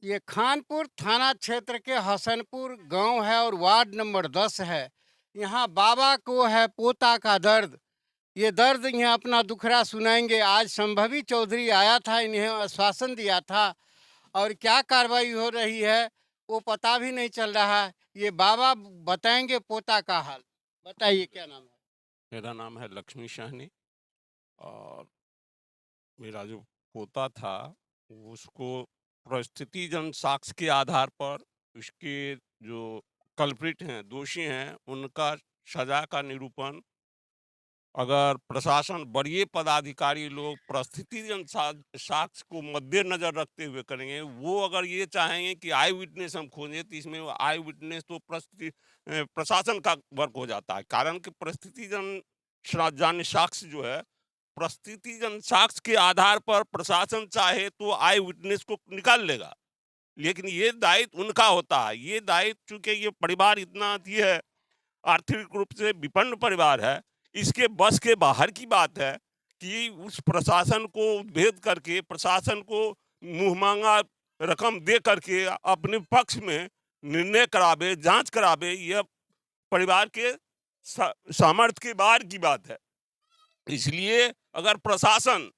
ये खानपुर थाना क्षेत्र के हसनपुर गांव है और वार्ड नंबर 10 है। यहाँ बाबा को है पोता का दर्द। ये दर्द यहाँ अपना दुखड़ा सुनाएंगे। आज संभवी चौधरी आया था, इन्हें आश्वासन दिया था और क्या कार्रवाई हो रही है वो पता भी नहीं चल रहा है। ये बाबा बताएंगे पोता का हाल। बताइए क्या नाम है? मेरा नाम है लक्ष्मी शाहनी। और मेरा जो पोता था उसको परिस्थितिजन साक्ष्य के आधार पर उसके जो कल्प्रिट हैं, दोषी हैं, उनका सजा का निरूपण अगर प्रशासन वरीय पदाधिकारी लोग परिस्थितिजन साक्ष्य को मद्देनजर रखते हुए करेंगे, वो अगर ये चाहेंगे कि आई विटनेस हम खोजें तो इसमें आई विटनेस तो प्रशासन का वर्क हो जाता है। कारण कि परिस्थितिजन जान्य साक्ष्य जो है, परिस्थितिजन साक्ष्य के आधार पर प्रशासन चाहे तो आई विटनेस को निकाल लेगा, लेकिन ये दायित्व उनका होता है। ये दायित्व चूंकि ये परिवार इतना अति है, आर्थिक रूप से विपन्न परिवार है, इसके बस के बाहर की बात है कि उस प्रशासन को उद्भेद करके, प्रशासन को मुंह मांगा रकम दे करके अपने पक्ष में निर्णय करावे, जांच करावे। यह परिवार के सामर्थ्य के बाहर की बात है। इसलिए अगर प्रशासन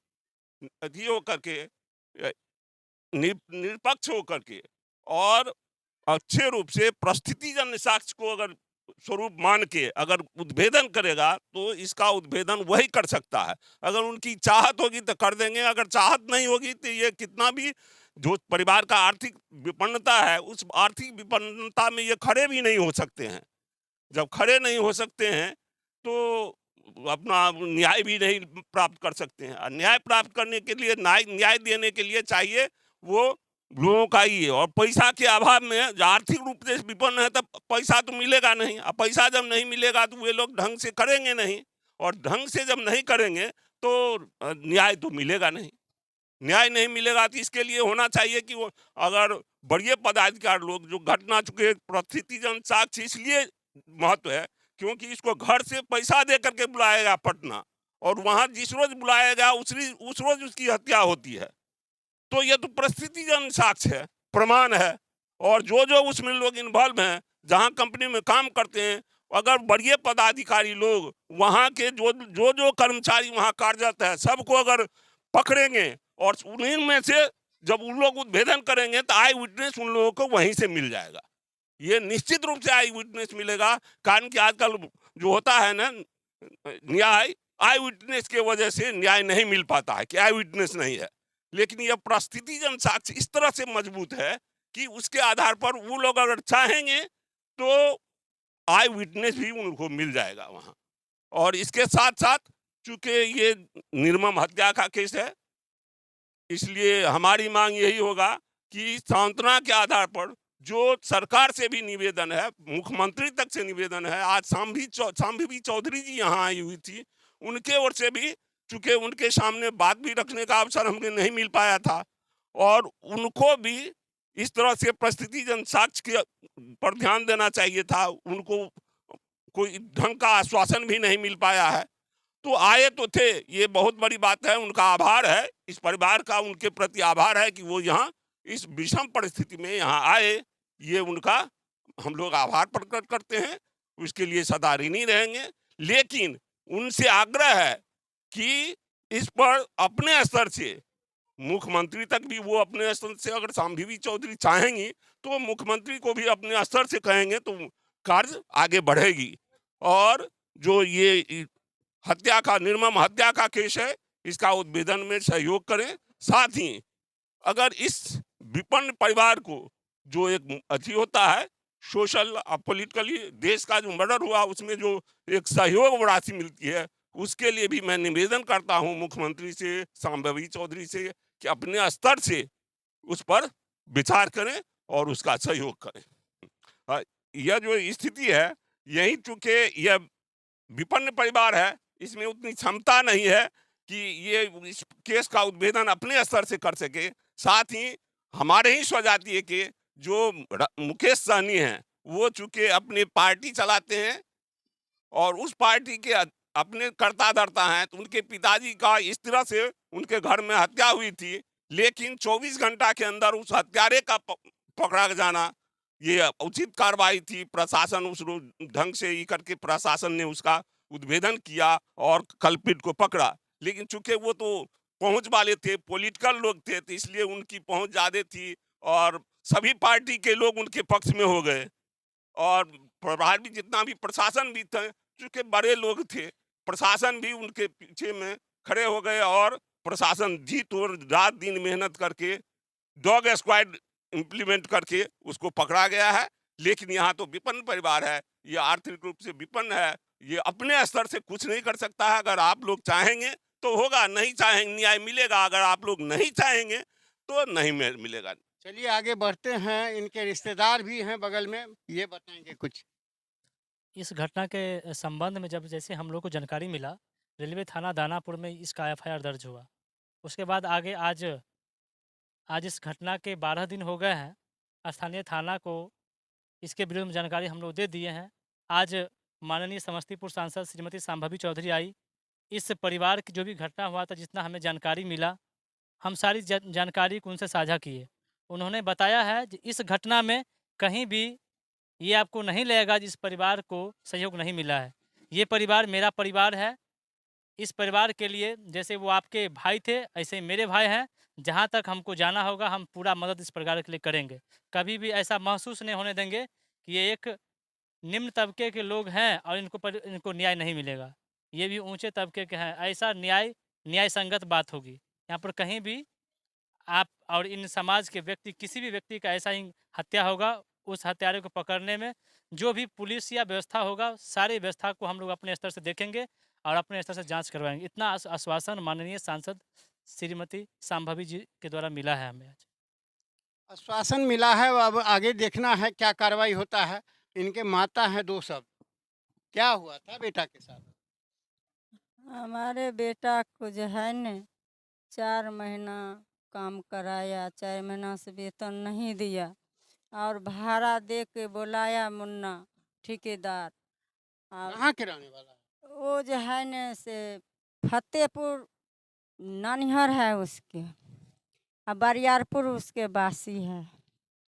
अति होकर के निरपक्ष होकर के और अच्छे रूप से परिस्थितिजन्य साक्ष्य को अगर स्वरूप मान के अगर उद्भेदन करेगा, तो इसका उद्भेदन वही कर सकता है। अगर उनकी चाहत होगी तो कर देंगे, अगर चाहत नहीं होगी तो ये कितना भी जो परिवार का आर्थिक विपन्नता है, उस आर्थिक विपन्नता में ये खड़े भी नहीं हो सकते हैं। जब खड़े नहीं हो सकते हैं तो अपना न्याय भी नहीं प्राप्त कर सकते हैं। और न्याय प्राप्त करने के लिए, न्याय न्याय देने के लिए चाहिए वो लोगों का ही है। और पैसा के अभाव में जो आर्थिक रूप से विपन्न है, तब पैसा तो मिलेगा नहीं। अब पैसा जब नहीं मिलेगा तो वे लोग ढंग से करेंगे नहीं, और ढंग से जब नहीं करेंगे तो न्याय तो मिलेगा नहीं। न्याय नहीं मिलेगा तो इसके लिए होना चाहिए कि वो अगर बड़े पदाधिकारी लोग जो घटना चुके, परिस्थितिजन साक्ष्य इसलिए महत्व है क्योंकि इसको घर से पैसा दे करके बुलाएगा पटना, और वहां जिस रोज बुलाएगा उस रोज उसकी हत्या होती है। तो ये तो परिस्थितिजन साक्ष्य है, प्रमाण है। और जो जो उसमें लोग इन्वॉल्व हैं, जहां कंपनी में काम करते हैं, अगर बड़े पदाधिकारी लोग वहां के जो कर्मचारी वहां कार्यरत है, सबको अगर पकड़ेंगे और उन्हीं में से जब उन लोग उद्भेदन करेंगे तो आई विटनेस उन लोगों को वहीं से मिल जाएगा। ये निश्चित रूप से आई विटनेस मिलेगा। कारण कि आजकल जो होता है ना, न्याय आई विटनेस के वजह से न्याय नहीं मिल पाता है कि आई विटनेस नहीं है। लेकिन यह परिस्थितिजन साक्ष्य इस तरह से मजबूत है कि उसके आधार पर वो लोग अगर चाहेंगे तो आई विटनेस भी उनको मिल जाएगा वहां। और इसके साथ साथ चूंकि ये निर्मम हत्या का केस है, इसलिए हमारी मांग यही होगा कि सांत्वना के आधार पर जो सरकार से भी निवेदन है, मुख्यमंत्री तक से निवेदन है। आज सांभवी चौधरी जी यहाँ आई हुई थी, उनके ओर से भी, चूंकि उनके सामने बात भी रखने का अवसर हमें नहीं मिल पाया था, और उनको भी इस तरह से परिस्थितिजन साक्ष्य के पर ध्यान देना चाहिए था। उनको कोई ढंग का आश्वासन भी नहीं मिल पाया है। तो आए तो थे, ये बहुत बड़ी बात है। उनका आभार है, इस परिवार का उनके प्रति आभार है कि वो यहाँ इस विषम परिस्थिति में यहाँ आए। ये उनका हम लोग आभार प्रकट करते हैं, उसके लिए सदा ऋणी रहेंगे। लेकिन उनसे आग्रह है कि इस पर अपने स्तर से मुख्यमंत्री तक भी, वो अपने स्तर से अगर सांभवी चौधरी चाहेंगी तो मुख्यमंत्री को भी अपने स्तर से कहेंगे तो कार्य आगे बढ़ेगी। और जो ये हत्या का, निर्मम हत्या का केस है, इसका उद्भेदन में सहयोग करें। साथ ही अगर इस विपन्न परिवार को जो एक अथी होता है, सोशल पॉलिटिकली, देश का जो मर्डर हुआ उसमें जो एक सहयोग राशि मिलती है, उसके लिए भी मैं निवेदन करता हूं मुख्यमंत्री से, सांभवी चौधरी से, कि अपने स्तर से उस पर विचार करें और उसका सहयोग करें। यह जो स्थिति है, यही चूंकि यह विपन्न परिवार है, इसमें उतनी क्षमता नहीं है कि ये इस केस का उद्भेदन अपने स्तर से कर सके। साथ ही हमारे ही स्वजातीय के जो मुकेश सहनी हैं, वो चूंकि अपनी पार्टी चलाते हैं और उस पार्टी के अपने कर्ता धर्ता हैं, तो उनके पिताजी का इस तरह से उनके घर में हत्या हुई थी लेकिन 24 घंटा के अंदर उस हत्यारे का पकड़ा जाना ये उचित कार्रवाई थी। प्रशासन उस ढंग से ही करके प्रशासन ने उसका उद्भेदन किया और कल्पित को पकड़ा। लेकिन चूंकि वो तो पहुंच वाले थे, पॉलिटिकल लोग थे, तो इसलिए उनकी पहुंच ज्यादा थी और सभी पार्टी के लोग उनके पक्ष में हो गए। और प्रभावी जितना भी प्रशासन भी थे, चूंकि बड़े लोग थे, प्रशासन भी उनके पीछे में खड़े हो गए और प्रशासन जी तोड़ रात दिन मेहनत करके डॉग स्क्वाड इम्प्लीमेंट करके उसको पकड़ा गया है। लेकिन यहाँ तो विपन्न परिवार है, ये आर्थिक रूप से विपन्न है, ये अपने स्तर से कुछ नहीं कर सकता है। अगर आप लोग चाहेंगे तो होगा, नहीं चाहेंगे न्याय मिलेगा, अगर आप लोग नहीं चाहेंगे तो नहीं मिलेगा। चलिए आगे बढ़ते हैं, इनके रिश्तेदार भी हैं बगल में, ये बताएंगे कुछ। इस घटना के संबंध में जब जैसे हम लोग को जानकारी मिला, रेलवे थाना दानापुर में इसका एफआईआर दर्ज हुआ। उसके बाद आगे आज आज इस घटना के 12 दिन हो गए हैं। स्थानीय थाना को इसके विरुद्ध में जानकारी हम लोग दे दिए हैं। आज माननीय समस्तीपुर सांसद श्रीमती शांभवी चौधरी आई। इस परिवार की जो भी घटना हुआ था, जितना हमें जानकारी मिला, हम सारी जानकारी को उनसे साझा किए। उन्होंने बताया है कि इस घटना में कहीं भी ये आपको नहीं लगेगा जिस परिवार को सहयोग नहीं मिला है। ये परिवार मेरा परिवार है। इस परिवार के लिए जैसे वो आपके भाई थे, ऐसे ही मेरे भाई हैं। जहाँ तक हमको जाना होगा, हम पूरा मदद इस परिवार के लिए करेंगे। कभी भी ऐसा महसूस नहीं होने देंगे कि ये एक निम्न तबके के लोग हैं और इनको न्याय नहीं मिलेगा। ये भी ऊंचे तबके के हैं, ऐसा न्याय संगत बात होगी। यहाँ पर कहीं भी आप और इन समाज के व्यक्ति, किसी भी व्यक्ति का ऐसा ही हत्या होगा, उस हत्यारे को पकड़ने में जो भी पुलिस या व्यवस्था होगा, सारी व्यवस्था को हम लोग अपने स्तर से देखेंगे और अपने स्तर से जांच करवाएंगे। इतना आश्वासन माननीय सांसद श्रीमती शांभवी जी के द्वारा मिला है हमें आज। आश्वासन मिला है, अब आगे देखना है क्या कार्रवाई होता है। इनके माता हैं दो सब, क्या हुआ था बेटा के साथ? हमारे बेटा को जो है न 4 महीना काम कराया, 4 महीना से वेतन नहीं दिया और भाड़ा दे के बुलाया मुन्ना ठेकेदार। और कहाँ के रहने वाला है? वो जो है न से फतेहपुर नानिहर है उसके, और बरियारपुर उसके बासी है,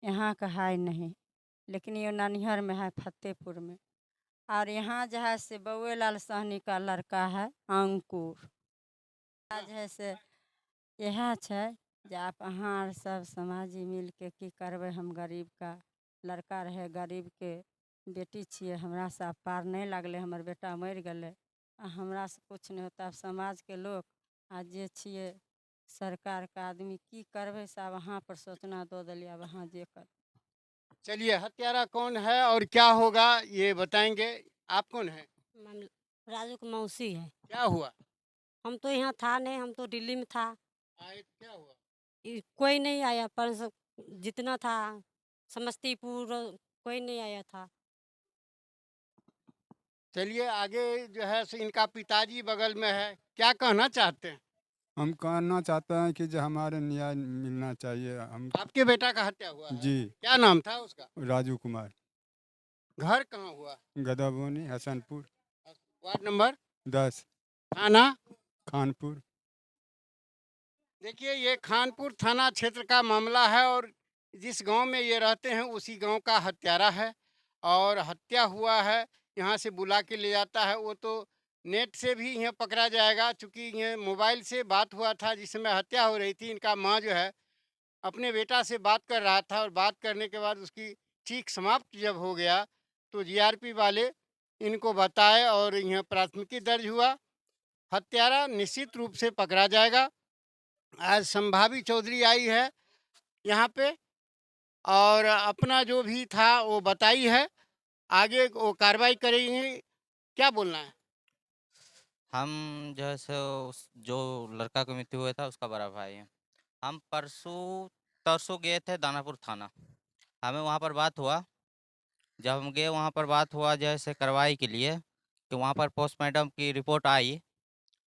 यहाँ का है नहीं, लेकिन ये नानिहर में है फतेहपुर में। और यहाँ जो है से बउए लाल सहनी का लड़का है अंकुर। आज है से यह छै जे आप अहाँ सब समाजी मिल के की करबे। हम गरीब का लड़का रहे, गरीब के बेटी छिए, हमरा से अब पार नहीं लगले, हमर बेटा मर गए, हमरा से कुछ नहीं होता। अब समाज के लोग आज जे छिए सरकार का आदमी की करबे, सब अहाँ पर सोचना दो दिलिए, अब अहाँ जे कर। चलिए, हत्यारा कौन है और क्या होगा ये बताएंगे। आप कौन है? राजू की मौसी है। क्या हुआ? हम तो यहाँ था नहीं, हम तो दिल्ली में था। आए तो क्या हुआ? कोई नहीं आया, पर जितना था समस्तीपुर कोई नहीं आया था। चलिए आगे जो है सो इनका पिताजी बगल में है, क्या कहना चाहते हैं? हम कहना चाहते हैं कि जो हमारे न्याय मिलना चाहिए। हम आपके बेटा का हत्या हुआ है? जी क्या नाम था उसका? राजू कुमार, घर कहाँ हुआ? गदाबोनी, हसनपुर, वार्ड नंबर 10, थाना? खानपुर। देखिए, ये खानपुर थाना क्षेत्र का मामला है और जिस गांव में ये रहते हैं उसी गांव का हत्यारा है और हत्या हुआ है। यहाँ से बुला के ले जाता है, वो तो नेट से भी यहाँ पकड़ा जाएगा, चूँकि ये मोबाइल से बात हुआ था जिस समय हत्या हो रही थी। इनका माँ जो है अपने बेटा से बात कर रहा था और बात करने के बाद उसकी चीख समाप्त जब हो गया तो जीआरपी वाले इनको बताए और यहाँ प्राथमिकी दर्ज हुआ। हत्यारा निश्चित रूप से पकड़ा जाएगा। आज संभावी चौधरी आई है यहाँ पे और अपना जो भी था वो बताई है, आगे वो कार्रवाई करेंगे। क्या बोलना है? हम जो है सो जो लड़का का मृत्यु हुआ था उसका बड़ा भाई है। हम तरसों गए थे दानापुर थाना, हमें वहाँ पर बात हुआ। जब हम गए वहाँ पर बात हुआ जैसे कार्रवाई के लिए कि वहाँ पर पोस्टमार्टम की रिपोर्ट आई,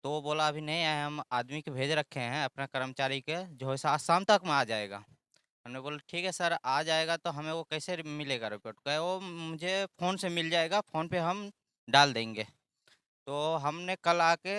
तो वो बोला अभी नहीं आए, हम आदमी के भेज रखे हैं अपना कर्मचारी के, जो है आज शाम तक में आ जाएगा। हमने बोला ठीक है सर, आ जाएगा तो हमें वो कैसे मिलेगा रिपोर्ट? कहे वो मुझे फ़ोन से मिल जाएगा, फ़ोन पे हम डाल देंगे। तो हमने कल आके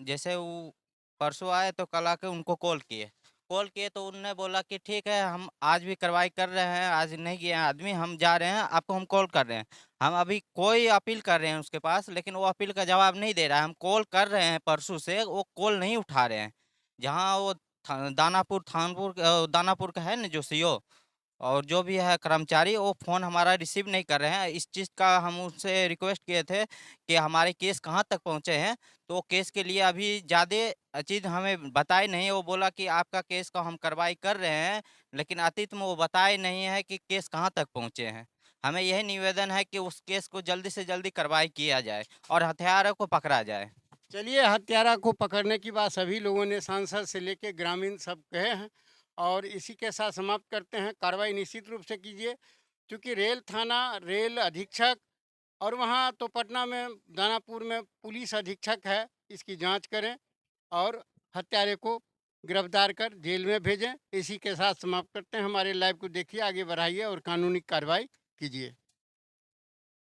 जैसे वो परसों आए तो कल आके उनको कॉल किए, कॉल किए तो उनने बोला कि ठीक है, हम आज भी कार्रवाई कर रहे हैं, आज नहीं गए हैं आदमी, हम जा रहे हैं, आपको हम कॉल कर रहे हैं। हम अभी कोई अपील कर रहे हैं उसके पास, लेकिन वो अपील का जवाब नहीं दे रहा है। हम कॉल कर रहे हैं परसों से, वो कॉल नहीं उठा रहे हैं। जहाँ वो दानापुर का है ना जो सीओ, और जो भी है कर्मचारी, वो फ़ोन हमारा रिसीव नहीं कर रहे हैं। इस चीज़ का हम उनसे रिक्वेस्ट किए थे कि हमारे केस कहाँ तक पहुँचे हैं, तो वो केस के लिए अभी ज़्यादा चीज़ हमें बताए नहीं। वो बोला कि आपका केस का हम कार्रवाई कर रहे हैं, लेकिन अतीत में वो बताए नहीं है कि केस कहाँ तक पहुँचे हैं। हमें यही निवेदन है कि उस केस को जल्दी से जल्दी कार्रवाई किया जाए और हत्यारों को पकड़ा जाए। चलिए, हत्यारा को पकड़ने की बात सभी लोगों ने, सांसद से लेके ग्रामीण, सब कहे हैं। और इसी के साथ समाप्त करते हैं। कार्रवाई निश्चित रूप से कीजिए, क्योंकि रेल थाना, रेल अधीक्षक और वहाँ तो पटना में दानापुर में पुलिस अधीक्षक है, इसकी जांच करें और हत्यारे को गिरफ्तार कर जेल में भेजें। इसी के साथ समाप्त करते हैं। हमारे लाइव को देखिए, आगे बढ़ाइए और कानूनी कार्रवाई कीजिए।